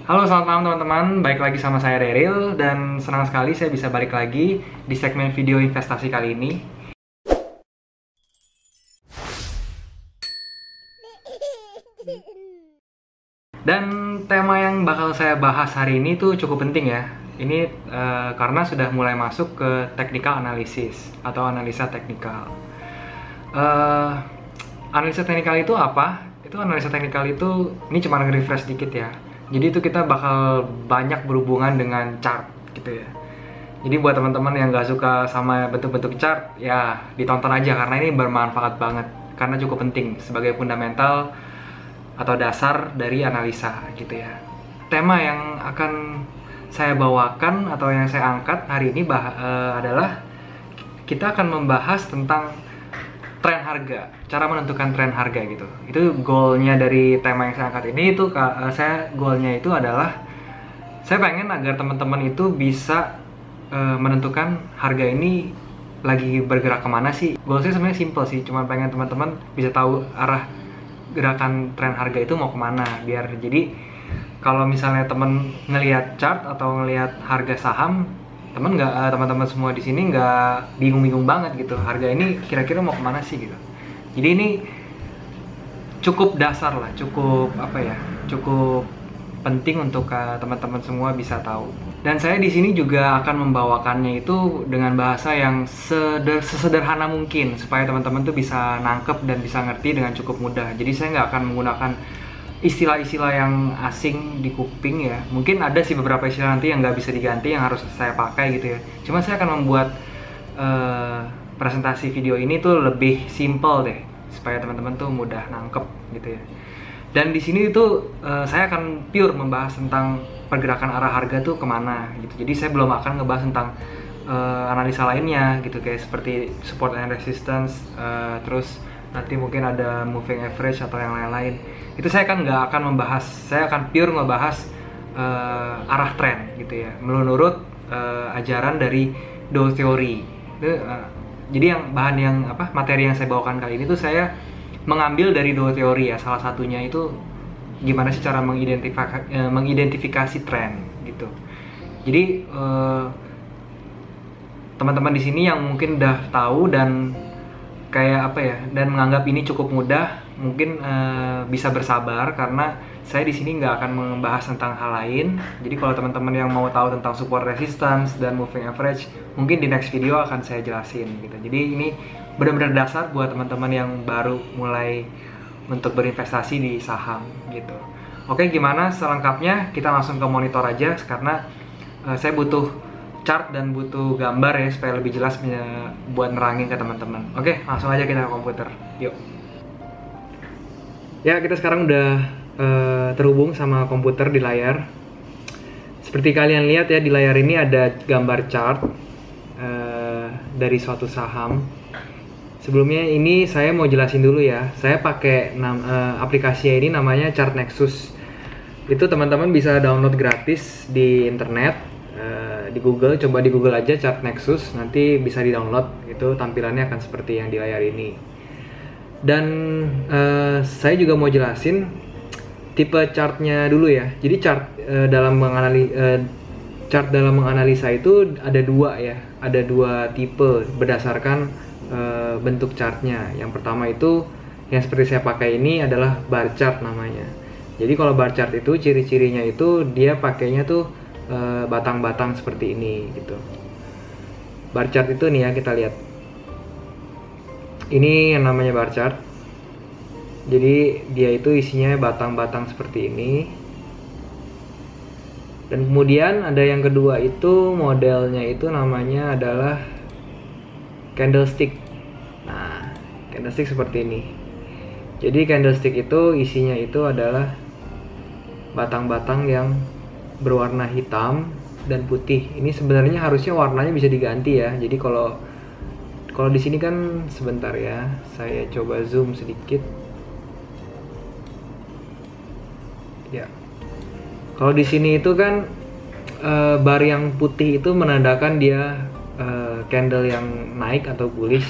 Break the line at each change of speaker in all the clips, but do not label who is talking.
Halo, selamat malam teman-teman. Baik lagi sama saya Daryl dan senang sekali saya bisa balik lagi di segmen video investasi kali ini. Dan tema yang bakal saya bahas hari ini tuh cukup penting ya. Ini karena sudah mulai masuk ke technical analysis atau analisa teknikal. Eh, Analisa teknikal itu apa? Itu analisa teknikal itu, ini cuma nge-refresh dikit ya. Jadi itu kita bakal banyak berhubungan dengan chart gitu ya. Jadi buat teman-teman yang nggak suka sama bentuk-bentuk chart, ya ditonton aja karena ini bermanfaat banget. Karena cukup penting sebagai fundamental atau dasar dari analisa gitu ya. Tema yang akan saya bawakan atau yang saya angkat hari ini adalah kita akan membahas tentang tren harga, cara menentukan tren harga gitu. Itu goalnya dari tema yang saya angkat ini itu goalnya itu adalah saya pengen agar teman-teman itu bisa menentukan harga ini lagi bergerak kemana sih. Goal saya sebenarnya simple sih, cuma pengen teman-teman bisa tahu arah gerakan tren harga itu mau kemana, biar jadi kalau misalnya teman ngelihat chart atau ngelihat harga saham, teman-teman semua di sini nggak bingung-bingung banget gitu, harga ini kira-kira mau kemana sih gitu. Jadi ini cukup dasar lah, cukup penting untuk teman-teman semua bisa tahu. Dan saya di sini juga akan membawakannya itu dengan bahasa yang sesederhana mungkin supaya teman-teman tuh bisa nangkep dan bisa ngerti dengan cukup mudah. Jadi saya nggak akan menggunakan istilah-istilah yang asing di kuping ya. Mungkin ada sih beberapa istilah nanti yang nggak bisa diganti yang harus saya pakai gitu ya. Cuma saya akan membuat presentasi video ini tuh lebih simple deh supaya teman-teman tuh mudah nangkep gitu ya. Dan di sini itu saya akan pure membahas tentang pergerakan arah harga tuh kemana gitu. Jadi saya belum akan ngebahas tentang analisa lainnya gitu, kayak seperti support and resistance, terus nanti mungkin ada moving average atau yang lain-lain. Itu saya kan nggak akan membahas, saya akan pure ngebahas arah tren gitu ya, menurut ajaran dari Dow Theory. Jadi materi yang saya bawakan kali ini tuh saya mengambil dari Dow Theory ya, salah satunya itu gimana sih cara mengidentifikasi tren gitu. Jadi teman-teman di sini yang mungkin udah tahu dan dan menganggap ini cukup mudah, mungkin bisa bersabar karena saya di sini nggak akan membahas tentang hal lain. Jadi kalau teman-teman yang mau tahu tentang support resistance dan moving average, mungkin di next video akan saya jelasin gitu. Jadi ini benar-benar dasar buat teman-teman yang baru mulai untuk berinvestasi di saham gitu. Oke, gimana selengkapnya? Kita langsung ke monitor aja karena saya butuh chart dan butuh gambar ya supaya lebih jelas buat nerangin ke teman-teman. Oke, langsung aja kita ke komputer. Yuk. Ya, kita sekarang udah terhubung sama komputer di layar. Seperti kalian lihat ya, di layar ini ada gambar chart dari suatu saham. Sebelumnya ini saya mau jelasin dulu ya. Saya pakai aplikasinya ini namanya Chart Nexus. Itu teman-teman bisa download gratis di internet, di Google. Coba di Google aja Chart Nexus, nanti bisa di-download. Itu tampilannya akan seperti yang di layar ini. Dan saya juga mau jelasin tipe chartnya dulu ya. Jadi chart dalam menganalisa itu ada dua ya. Ada dua tipe berdasarkan bentuk chartnya. Yang pertama itu yang seperti saya pakai ini adalah bar chart namanya. Jadi kalau bar chart itu ciri-cirinya itu dia pakainya tuh batang-batang seperti ini gitu. Bar chart itu nih ya, kita lihat. Ini yang namanya bar chart. Jadi dia itu isinya batang-batang seperti ini. Dan kemudian ada yang kedua itu modelnya itu namanya adalah candlestick. Nah, candlestick seperti ini. Jadi candlestick itu isinya itu adalah batang-batang yang berwarna hitam dan putih. Ini sebenarnya harusnya warnanya bisa diganti ya. Jadi kalau di sini kan sebentar ya, saya coba zoom sedikit. Ya. Kalau di sini itu kan bar yang putih itu menandakan dia candle yang naik atau bullish,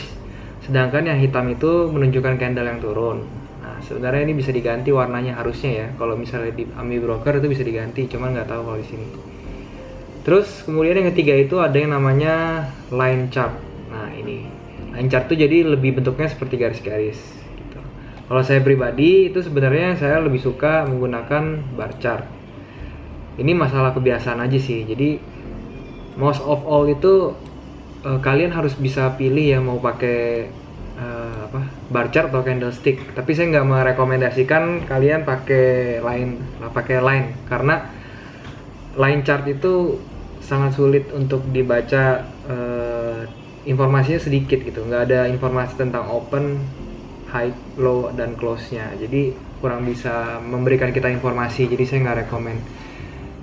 sedangkan yang hitam itu menunjukkan candle yang turun. Nah, Nah, sebenarnya ini bisa diganti warnanya harusnya ya. Kalau misalnya di AMI Broker itu bisa diganti, cuman nggak tahu kalau di sini. Terus kemudian yang ketiga itu ada yang namanya line chart. Nah, ini line chart itu jadi lebih bentuknya seperti garis-garis gitu. Kalau saya pribadi itu sebenarnya saya lebih suka menggunakan bar chart. Ini masalah kebiasaan aja sih. Jadi most of all itu kalian harus bisa pilih ya mau pakai bar chart atau candlestick. Tapi saya nggak merekomendasikan kalian pakai line karena line chart itu sangat sulit untuk dibaca, informasinya sedikit gitu, nggak ada informasi tentang open, high, low, dan close-nya, jadi kurang bisa memberikan kita informasi, jadi saya nggak rekomend.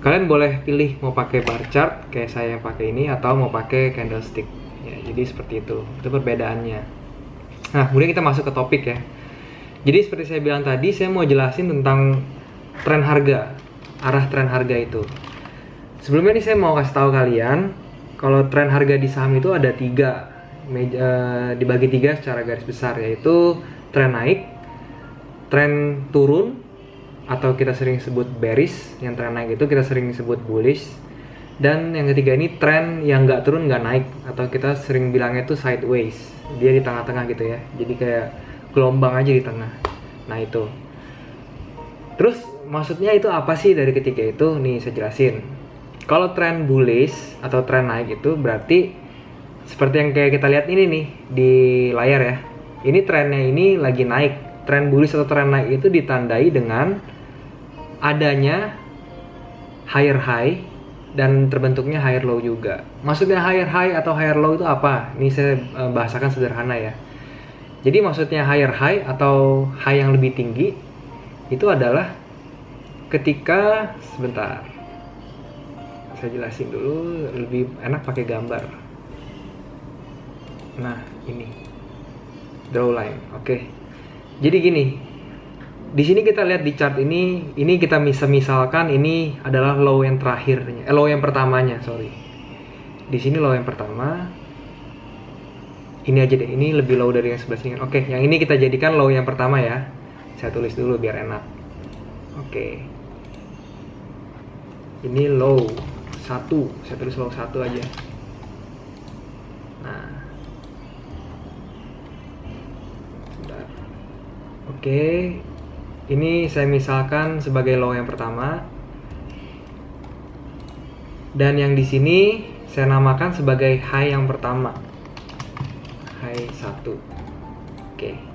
Kalian boleh pilih mau pakai bar chart kayak saya yang pakai ini atau mau pakai candlestick ya, jadi seperti itu perbedaannya. Nah, kemudian kita masuk ke topik ya. Jadi seperti saya bilang tadi, saya mau jelasin tentang tren harga, arah tren harga itu. Sebelumnya ini saya mau kasih tahu kalian kalau tren harga di saham itu ada dibagi tiga secara garis besar, yaitu tren naik, tren turun atau kita sering sebut bearish. Yang tren naik itu kita sering sebut bullish, dan yang ketiga ini tren yang nggak turun nggak naik atau kita sering bilangnya itu sideways, dia di tengah-tengah gitu ya, jadi kayak gelombang aja di tengah. Nah itu, terus maksudnya itu apa sih dari ketiga itu? Nih saya jelasin. Kalau tren bullish atau tren naik itu berarti seperti yang kayak kita lihat ini nih di layar ya. Ini trennya ini lagi naik. Tren bullish atau tren naik itu ditandai dengan adanya higher high dan terbentuknya higher low juga. Maksudnya higher high atau higher low itu apa? Ini saya bahasakan sederhana ya. Jadi maksudnya higher high atau high yang lebih tinggi itu adalah ketika, sebentar, saya jelasin dulu, lebih enak pakai gambar. Nah, ini draw line. Oke. Jadi gini. Di sini kita lihat di chart ini kita misalkan ini adalah low yang terakhirnya, low yang pertamanya, sorry. Di sini low yang pertama. Ini aja deh, ini lebih low dari yang sebelah sini. Oke, yang ini kita jadikan low yang pertama ya. Saya tulis dulu biar enak. Oke. Ini low 1, saya tulis low 1 aja. Nah, bentar. Oke, ini saya misalkan sebagai low yang pertama, dan yang di sini saya namakan sebagai high yang pertama, high 1. Oke.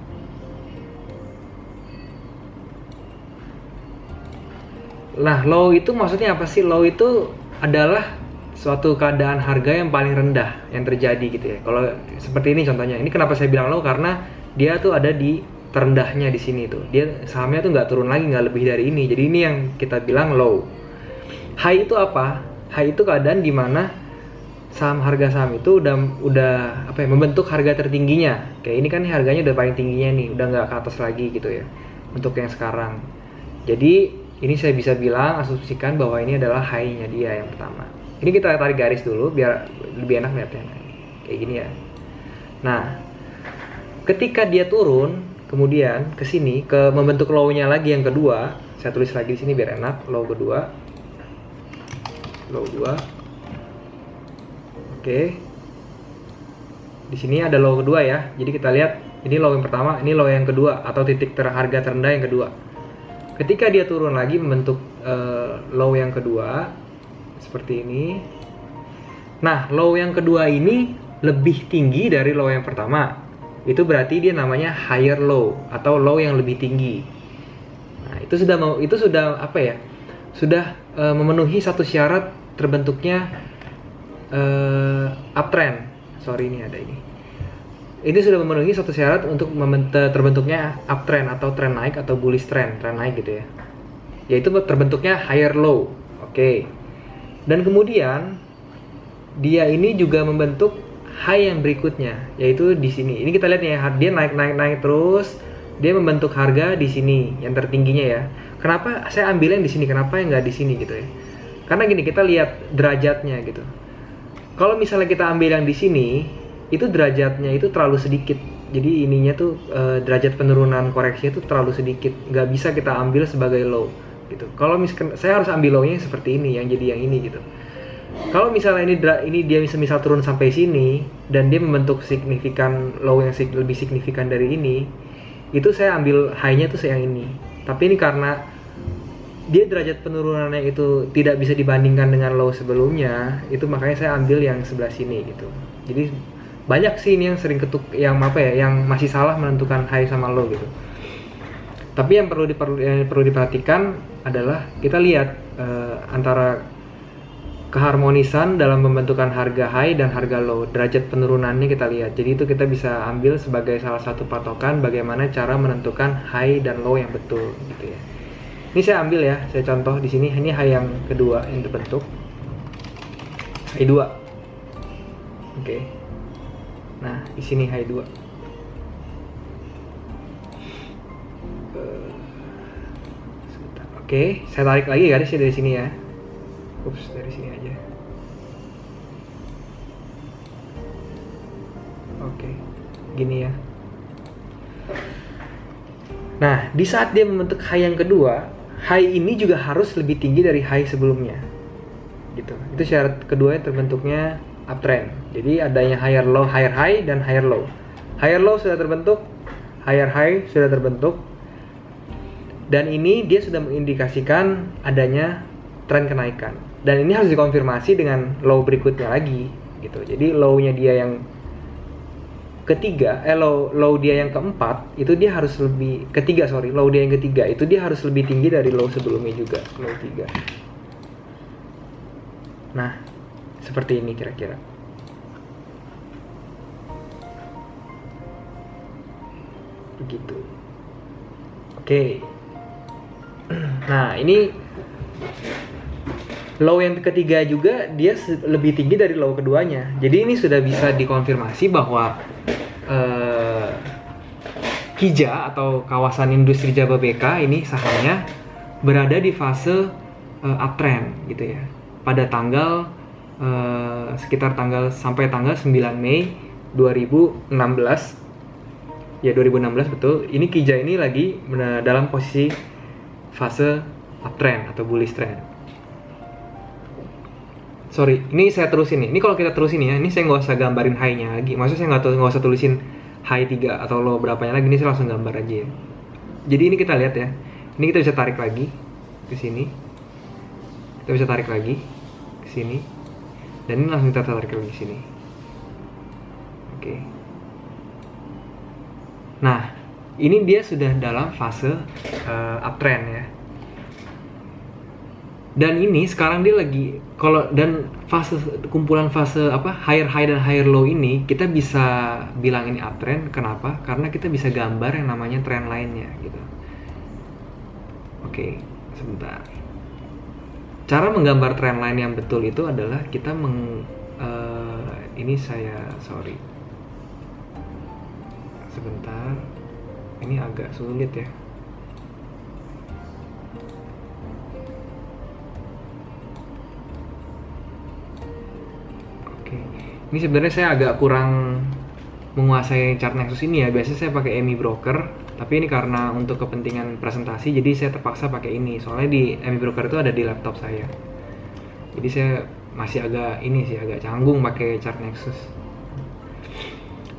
Nah, low itu maksudnya apa sih? Low itu adalah suatu keadaan harga yang paling rendah yang terjadi gitu ya. Kalau seperti ini contohnya. Ini kenapa saya bilang low, karena dia tuh ada di terendahnya di sini tuh. Dia sahamnya tuh nggak turun lagi, nggak lebih dari ini. Jadi ini yang kita bilang low. High itu apa? High itu keadaan di mana harga saham itu udah apa ya, membentuk harga tertingginya. Kayak ini kan harganya udah paling tingginya nih, udah nggak ke atas lagi gitu ya. Untuk yang sekarang. Jadi ini saya bisa bilang, asumsikan bahwa ini adalah high-nya dia yang pertama. Ini kita tarik garis dulu biar lebih enak lihatnya. Kayak gini ya. Nah, ketika dia turun, kemudian ke sini ke membentuk low-nya lagi yang kedua, saya tulis lagi di sini biar enak, low kedua. Low 2. Oke. Di sini ada low kedua ya. Jadi kita lihat ini low yang pertama, ini low yang kedua atau titik harga terendah yang kedua. Ketika dia turun lagi membentuk low yang kedua seperti ini. Nah, low yang kedua ini lebih tinggi dari low yang pertama. Itu berarti dia namanya higher low atau low yang lebih tinggi. Nah, itu sudah apa ya? Sudah memenuhi satu syarat terbentuknya uptrend. Sorry, ini ada ini. Ini sudah memenuhi satu syarat untuk terbentuknya uptrend atau tren naik atau bullish trend, tren naik gitu ya. Yaitu terbentuknya higher low. Oke. Dan kemudian dia ini juga membentuk high yang berikutnya, yaitu di sini. Ini kita lihat ya, dia naik terus, dia membentuk harga di sini yang tertingginya ya. Kenapa saya ambil yang di sini? Kenapa yang nggak di sini gitu ya? Karena gini, kita lihat derajatnya gitu. Kalau misalnya kita ambil yang di sini, itu derajatnya itu terlalu sedikit. Jadi ininya tuh derajat penurunan koreksinya tuh terlalu sedikit, nggak bisa kita ambil sebagai low gitu. Kalau misalkan saya harus ambil low-nya seperti ini, yang jadi yang ini gitu. Kalau misalnya ini dia misal turun sampai sini dan dia membentuk signifikan low yang lebih signifikan dari ini, itu saya ambil high-nya tuh yang ini. Tapi ini karena dia derajat penurunannya itu tidak bisa dibandingkan dengan low sebelumnya, itu makanya saya ambil yang sebelah sini gitu. Jadi banyak sih ini yang sering yang masih salah menentukan high sama low gitu. Tapi yang perlu diperhatikan adalah kita lihat antara keharmonisan dalam pembentukan harga high dan harga low, derajat penurunannya kita lihat. Jadi itu kita bisa ambil sebagai salah satu patokan bagaimana cara menentukan high dan low yang betul gitu ya. Ini saya ambil ya, saya contoh di sini. Ini high yang kedua yang terbentuk, high 2. Oke. Nah, di sini high 2. Sebentar. Oke, saya tarik lagi garisnya dari sini ya. Ups, dari sini aja. Oke, gini ya. Nah, di saat dia membentuk high yang kedua, high ini juga harus lebih tinggi dari high sebelumnya. Gitu. Itu syarat kedua terbentuknya uptrend. Jadi adanya higher high dan higher low. Higher low sudah terbentuk, higher high sudah terbentuk. Dan ini dia sudah mengindikasikan adanya tren kenaikan. Dan ini harus dikonfirmasi dengan low berikutnya lagi gitu. Jadi low-nya dia yang ketiga, low dia yang keempat itu dia harus lebih low dia yang ketiga itu dia harus lebih tinggi dari low sebelumnya juga, low 3. Nah, seperti ini kira-kira. Begitu. Oke. Nah, ini low yang ketiga juga dia lebih tinggi dari low keduanya. Jadi ini sudah bisa dikonfirmasi bahwa Kija atau kawasan industri Jababeka ini sahamnya berada di fase uptrend gitu ya. Pada tanggal sampai tanggal 9 Mei 2016. Ya 2016 betul. Ini Kija ini lagi dalam posisi fase uptrend atau bullish trend. Sorry, ini saya terusin nih. Ini kalau kita terusin ya, ini saya nggak usah gambarin high-nya lagi. Maksudnya saya nggak usah tulisin high 3 atau low berapanya lagi. Ini saya langsung gambar aja ya. Jadi ini kita lihat ya. Ini kita bisa tarik lagi ke sini. Kita bisa tarik lagi ke sini. Dan ini langsung kita tarik lagi ke sini. Oke. Nah, ini dia sudah dalam fase uptrend ya. Dan ini sekarang dia lagi kumpulan fase higher high dan higher low ini kita bisa bilang ini uptrend. Kenapa? Karena kita bisa gambar yang namanya trend line-nya gitu. Oke, sebentar. Cara menggambar trend line yang betul itu adalah kita sebentar. Ini agak sulit ya. Ini sebenarnya saya agak kurang menguasai chart Nexus ini ya. Biasanya saya pakai EMI Broker, tapi ini karena untuk kepentingan presentasi jadi saya terpaksa pakai ini. Soalnya di EMI Broker itu ada di laptop saya. Jadi saya masih agak canggung pakai chart Nexus.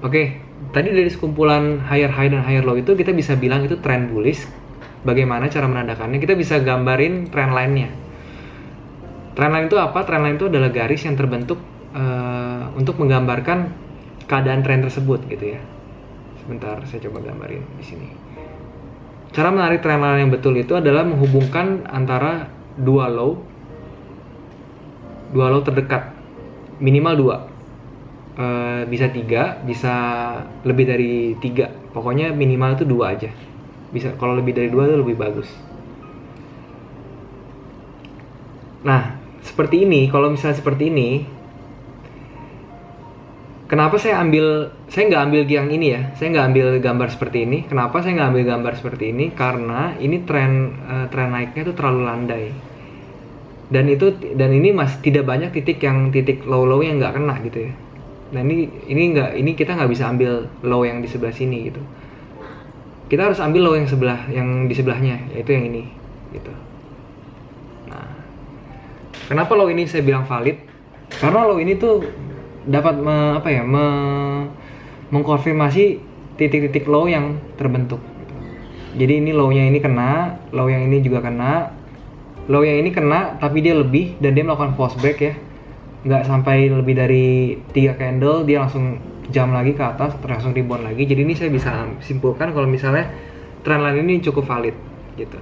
Oke, tadi dari sekumpulan higher high dan higher low itu kita bisa bilang itu trend bullish. Bagaimana cara menandakannya? Kita bisa gambarin trend line-nya. Trend line itu apa? Trend line itu adalah garis yang terbentuk untuk menggambarkan keadaan tren tersebut gitu ya. Sebentar, saya coba gambarin di sini. Cara menarik trend line yang betul itu adalah menghubungkan antara dua low terdekat, minimal 2. Bisa 3, bisa lebih dari 3. Pokoknya minimal itu 2 aja. Bisa, kalau lebih dari 2 itu lebih bagus. Nah, seperti ini, kalau misalnya seperti ini, kenapa saya nggak ambil yang ini ya? Saya nggak ambil gambar seperti ini. Kenapa saya nggak ambil gambar seperti ini? Karena ini tren naiknya itu terlalu landai. Dan ini masih tidak banyak titik low yang nggak kena gitu ya. Nah ini kita nggak bisa ambil low yang di sebelah sini gitu. Kita harus ambil low yang di sebelahnya, yaitu yang ini gitu. Nah, kenapa low ini saya bilang valid? Karena low ini tuh dapat mengkonfirmasi titik-titik low yang terbentuk gitu. Jadi ini low-nya ini kena, low yang ini juga kena, low yang ini kena tapi dia lebih dan dia melakukan false break ya. Nggak sampai lebih dari 3 candle dia langsung jam lagi ke atas, langsung rebound lagi. Jadi ini saya bisa simpulkan kalau misalnya trendline ini cukup valid gitu.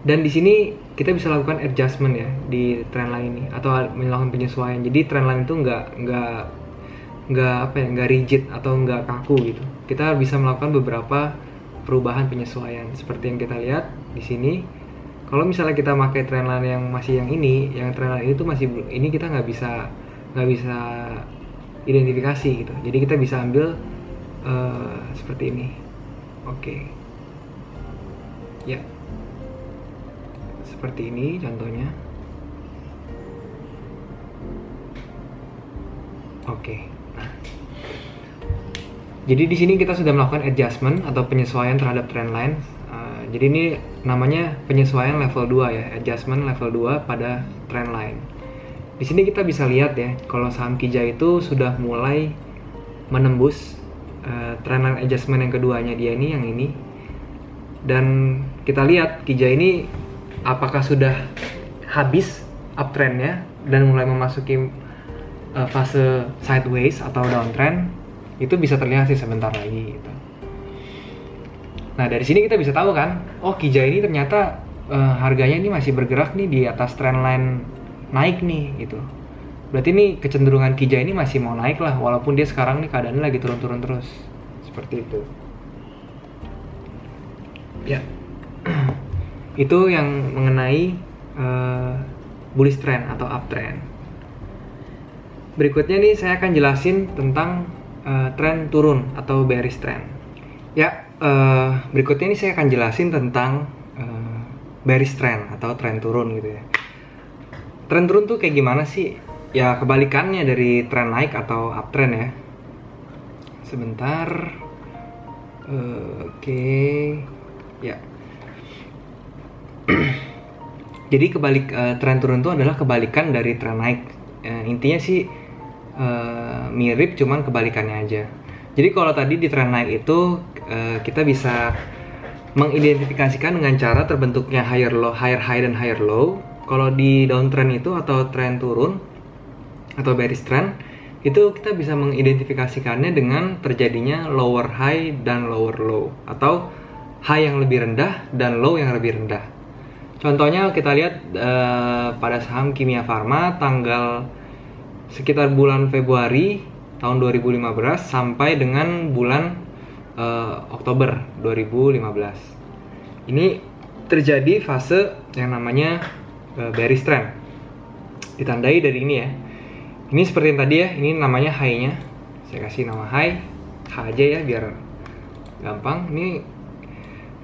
Dan di sini kita bisa lakukan adjustment ya di trendline ini atau melakukan penyesuaian. Jadi trendline itu nggak rigid atau nggak kaku gitu. Kita bisa melakukan beberapa perubahan penyesuaian seperti yang kita lihat di sini. Kalau misalnya kita pakai trendline yang masih yang trendline ini tuh masih ini kita nggak bisa identifikasi gitu. Jadi kita bisa ambil seperti ini. Oke. Ya. Seperti ini contohnya. Oke. Nah. Jadi di sini kita sudah melakukan adjustment atau penyesuaian terhadap trendline. Jadi ini namanya penyesuaian level 2 ya, adjustment level 2 pada trendline. Di sini kita bisa lihat ya, kalau saham Kijia itu sudah mulai menembus trendline adjustment yang keduanya dia ini, yang ini. Dan kita lihat Kijia ini apakah sudah habis uptrendnya dan mulai memasuki fase sideways atau downtrend, itu bisa terlihat sih sebentar lagi gitu. Nah dari sini kita bisa tahu kan, oh Kijia ini ternyata harganya ini masih bergerak nih di atas trendline naik nih gitu. Berarti nih kecenderungan Kijia ini masih mau naik lah, walaupun dia sekarang nih keadaannya lagi turun-turun terus. Seperti itu. Ya. Itu yang mengenai bullish trend atau uptrend. Berikutnya nih saya akan jelasin tentang tren turun atau bearish trend. Ya, berikutnya ini saya akan jelasin tentang bearish trend atau tren turun gitu ya. Tren turun tuh kayak gimana sih? Ya kebalikannya dari tren naik atau uptrend ya. Sebentar. Oke. Ya. Jadi tren turun itu adalah kebalikan dari tren naik. Intinya sih mirip, cuman kebalikannya aja. Jadi kalau tadi di tren naik itu kita bisa mengidentifikasikan dengan cara terbentuknya higher high dan higher low. Kalau di downtrend itu atau tren turun atau bearish trend itu kita bisa mengidentifikasikannya dengan terjadinya lower high dan lower low, atau high yang lebih rendah dan low yang lebih rendah. Contohnya kita lihat pada saham Kimia Farma tanggal sekitar bulan Februari tahun 2015 sampai dengan bulan Oktober 2015. Ini terjadi fase yang namanya bearish trend. Ditandai dari ini ya. Ini seperti yang tadi ya, ini namanya high-nya. Saya kasih nama high, H aja ya biar gampang.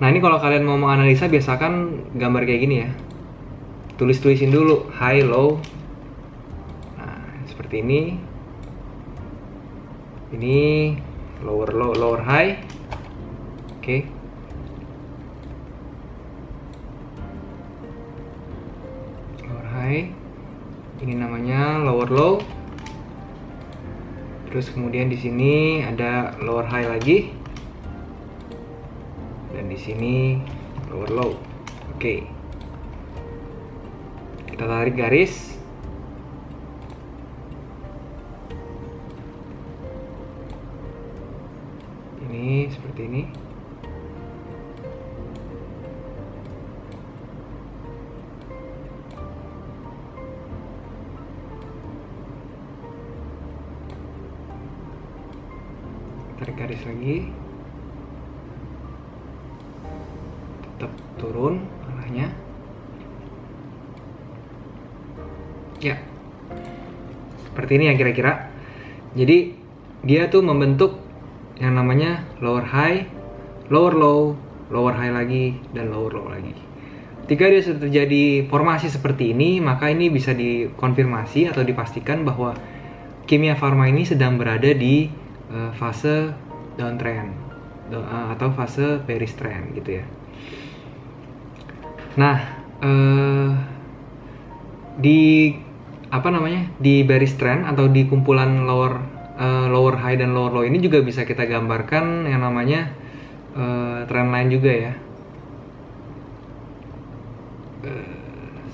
Nah ini kalau kalian mau menganalisa biasakan gambar kayak gini ya. Tulis-tulisin dulu high, low. Nah seperti ini. Ini lower low, lower high. Oke. Lower high. Ini namanya lower low. Terus kemudian di sini ada lower high lagi. Dan di sini lower low. Oke. Kita tarik garis. Ini seperti ini. Tarik garis lagi. Tetap turun arahnya. Ya. Seperti ini ya kira-kira. Jadi dia tuh membentuk yang namanya lower high, lower low, lower high lagi, dan lower low lagi. Ketika dia sudah terjadi formasi seperti ini, maka ini bisa dikonfirmasi atau dipastikan bahwa Kimia Farma ini sedang berada di fase downtrend atau fase bearish trend gitu ya. Nah, di di bearish trend atau di kumpulan lower high dan lower low ini juga bisa kita gambarkan yang namanya trend line juga ya.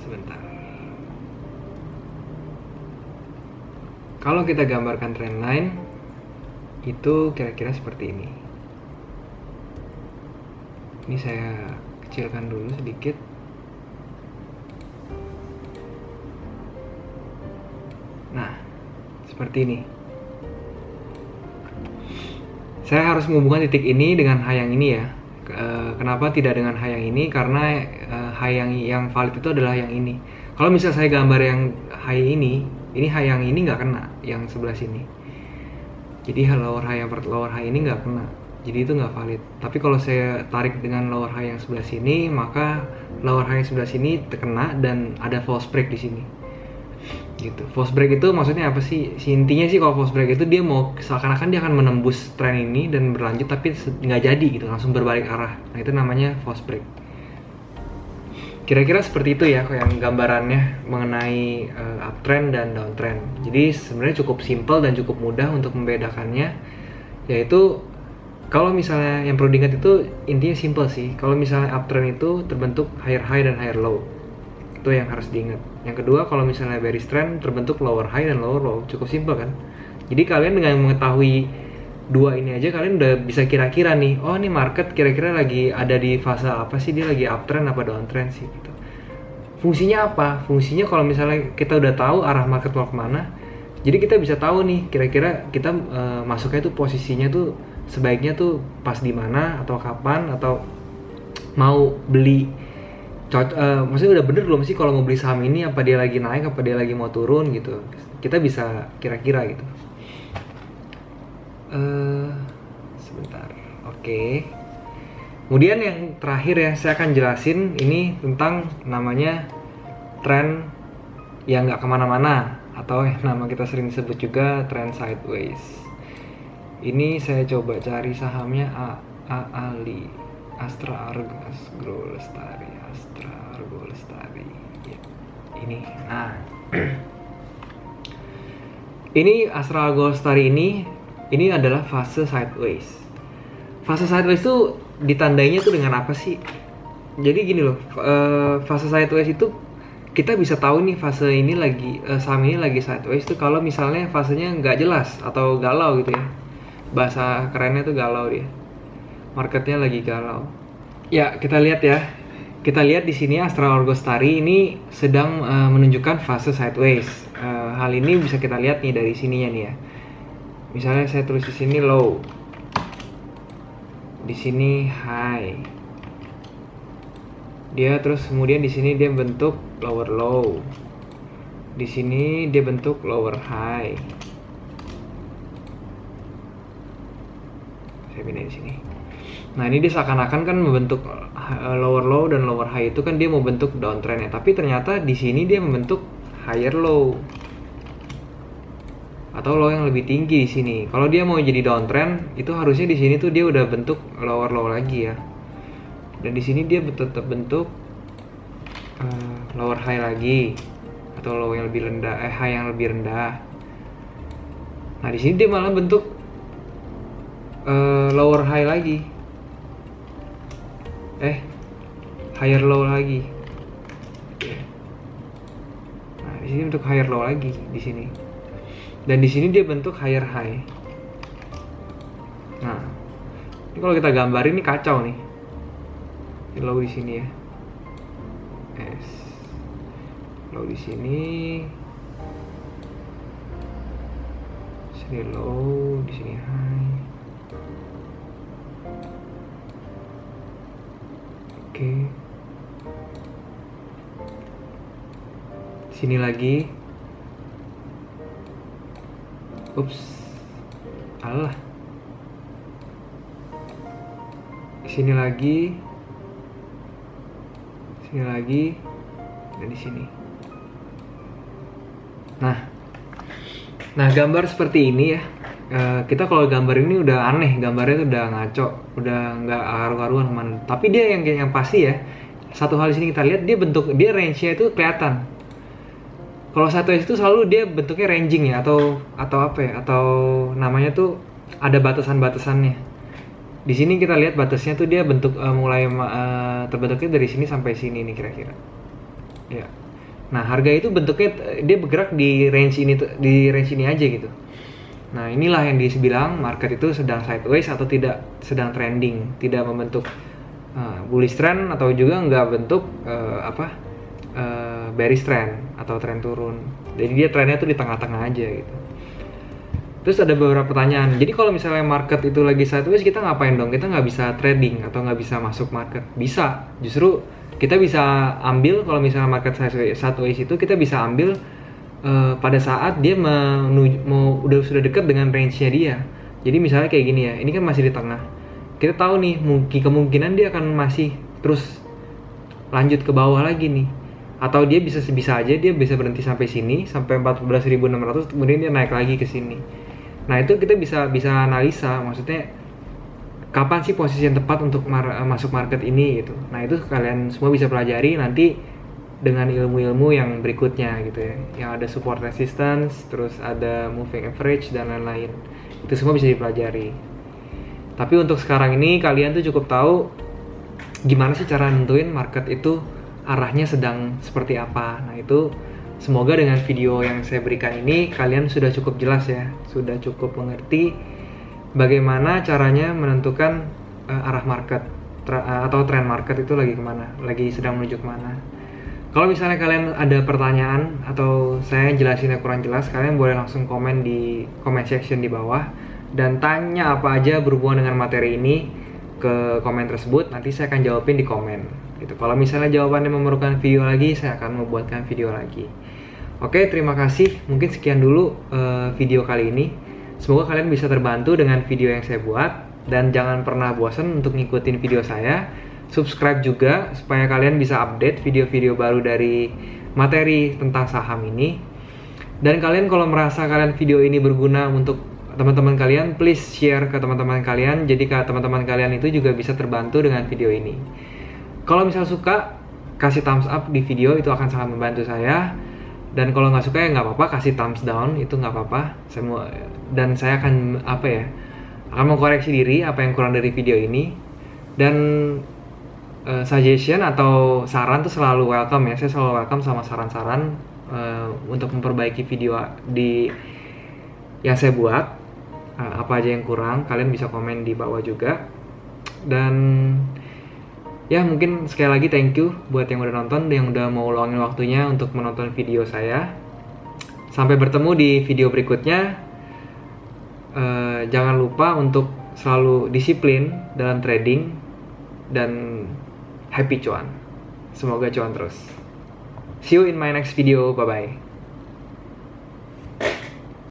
Sebentar. Kalau kita gambarkan trend line itu kira-kira seperti ini. Ini saya kecilkan dulu sedikit. Nah, seperti ini. Saya harus menghubungkan titik ini dengan high yang ini ya. Kenapa tidak dengan high yang ini? Karena high yang valid itu adalah yang ini. Kalau misalnya saya gambar yang high ini high yang ini nggak kena, yang sebelah sini. Jadi lower high ini nggak kena. Jadi itu nggak valid. Tapi kalau saya tarik dengan lower high yang sebelah sini, maka lower high yang sebelah sini terkena dan ada false break di sini. Gitu. False break itu maksudnya apa sih? Intinya sih kalau false break itu dia mau seakan-akan dia akan menembus tren ini dan berlanjut tapi nggak jadi gitu, langsung berbalik arah. Nah itu namanya false break. Kira-kira seperti itu ya yang gambarannya mengenai uptrend dan downtrend. Jadi sebenarnya cukup simple dan cukup mudah untuk membedakannya. Yaitu kalau misalnya yang perlu diingat itu intinya simple sih. Kalau misalnya uptrend itu terbentuk higher high dan higher low. Itu yang harus diingat. Yang kedua, kalau misalnya bearish trend terbentuk lower high dan lower low, cukup simpel kan? Jadi kalian dengan mengetahui dua ini aja kalian udah bisa kira-kira nih, oh ini market kira-kira lagi ada di fase apa sih, dia lagi uptrend apa downtrend sih gitu. Fungsinya apa? Fungsinya kalau misalnya kita udah tahu arah market mau kemana, jadi kita bisa tahu nih kira-kira kita masuknya tuh posisinya tuh sebaiknya tuh pas di mana atau kapan atau mau beli. Maksudnya udah bener belum sih kalau mau beli saham ini, apa dia lagi naik, apa dia lagi mau turun gitu. Kita bisa kira-kira gitu. Sebentar. Oke. Kemudian yang terakhir ya, saya akan jelasin ini tentang namanya tren yang nggak kemana-mana atau nama kita sering disebut juga trend sideways. Ini saya coba cari sahamnya Ali. Astra Argo Lestari ya, ini. Nah ini Astra Argo Lestari ini adalah fase sideways. Fase sideways itu ditandainya tuh dengan apa sih? Jadi gini loh, fase sideways itu kita bisa tahu nih fase ini lagi saham ini lagi sideways itu kalau misalnya fasenya nggak jelas atau galau gitu ya. Bahasa kerennya tuh galau dia. Marketnya lagi galau. Ya, kita lihat ya. Kita lihat di sini Astra Argo Lestari ini sedang menunjukkan fase sideways. Hal ini bisa kita lihat nih dari sininya nih ya. Misalnya saya tulis di sini low. Di sini high. Dia terus kemudian di sini dia bentuk lower low. Di sini dia bentuk lower high. Saya pindahin di sini. Nah ini dia seakan-akan kan membentuk lower low dan lower high itu kan dia mau bentuk downtrend ya, tapi ternyata di sini dia membentuk higher low atau low yang lebih tinggi di sini. Kalau dia mau jadi downtrend itu harusnya di sini tuh dia udah bentuk lower low lagi ya, dan di sini dia tetap bentuk lower high lagi atau low yang lebih rendah, high yang lebih rendah. Nah di sini dia malah bentuk lower high lagi, higher low lagi. Nah di sini bentuk higher low lagi di sini, dan di sini dia bentuk higher high. Nah ini kalau kita gambarin ini kacau nih, ini low di sini ya, low di sini low, di sini high. Oke. Sini lagi. Ups. Alah. Sini lagi. Sini lagi. Dan di sini. Nah, Nah, gambar seperti ini ya, kita kalau gambar ini udah aneh, gambarnya tuh udah ngaco, udah nggak karu-karuan kemana. Tapi dia yang pasti ya, satu hal di sini kita lihat, dia range-nya itu kelihatan. Kalau 1S itu selalu dia bentuknya ranging ya, atau apa ya, atau namanya tuh ada batasan-batasannya. Di sini kita lihat batasnya tuh dia bentuk mulai terbentuknya dari sini sampai sini nih kira-kira. Ya. Nah, harga itu bentuknya dia bergerak di range ini aja gitu. Nah, inilah yang dibilang market itu sedang sideways atau tidak sedang trending, tidak membentuk bullish trend atau juga nggak bentuk bearish trend atau tren turun. Jadi dia trennya tuh di tengah-tengah aja gitu. Terus ada beberapa pertanyaan. Jadi kalau misalnya market itu lagi sideways, kita ngapain dong? Kita nggak bisa trading atau nggak bisa masuk market? Bisa. Justru kita bisa ambil kalau misalnya market sideways itu kita bisa ambil pada saat dia sudah dekat dengan range-nya dia. Jadi misalnya kayak gini ya, ini kan masih di tengah. Kita tahu nih kemungkinan dia akan masih terus lanjut ke bawah lagi nih. Atau dia bisa aja dia bisa berhenti sampai sini, sampai 14.600, kemudian dia naik lagi ke sini. Nah, itu kita bisa analisa, maksudnya kapan sih posisi yang tepat untuk masuk market ini gitu. Nah, itu kalian semua bisa pelajari nanti dengan ilmu-ilmu yang berikutnya gitu ya. Yang ada support resistance, terus ada moving average dan lain-lain. Itu semua bisa dipelajari. Tapi untuk sekarang ini kalian tuh cukup tahu gimana sih cara nentuin market itu arahnya sedang seperti apa. Nah, itu semoga dengan video yang saya berikan ini kalian sudah cukup jelas ya, sudah cukup mengerti bagaimana caranya menentukan arah market atau tren market itu lagi kemana, lagi sedang menuju kemana. Kalau misalnya kalian ada pertanyaan atau saya jelasinnya kurang jelas, kalian boleh langsung komen di comment section di bawah dan tanya apa aja berhubungan dengan materi ini ke komen tersebut. Nanti saya akan jawabin di komen gitu. Kalau misalnya jawabannya memerlukan video lagi, saya akan membuatkan video lagi. Oke, terima kasih. Mungkin sekian dulu video kali ini. Semoga kalian bisa terbantu dengan video yang saya buat. Dan jangan pernah bosan untuk ngikutin video saya. Subscribe juga supaya kalian bisa update video-video baru dari materi tentang saham ini. Dan kalian kalau merasa kalian video ini berguna untuk teman-teman kalian, please share ke teman-teman kalian. Jadi teman-teman kalian itu juga bisa terbantu dengan video ini. Kalau misal suka, kasih thumbs up di video, itu akan sangat membantu saya. Dan kalau nggak suka ya nggak apa-apa, kasih thumbs down, itu nggak apa-apa. Dan saya akan akan mengkoreksi diri apa yang kurang dari video ini. Dan suggestion atau saran tuh selalu welcome ya. Saya selalu welcome sama saran-saran untuk memperbaiki video yang saya buat. Apa aja yang kurang, kalian bisa komen di bawah juga. Dan ya, mungkin sekali lagi thank you buat yang udah nonton, yang udah mau luangin waktunya untuk menonton video saya. Sampai bertemu di video berikutnya. Jangan lupa untuk selalu disiplin dalam trading dan happy cuan. Semoga cuan terus. See you in my next video. Bye-bye.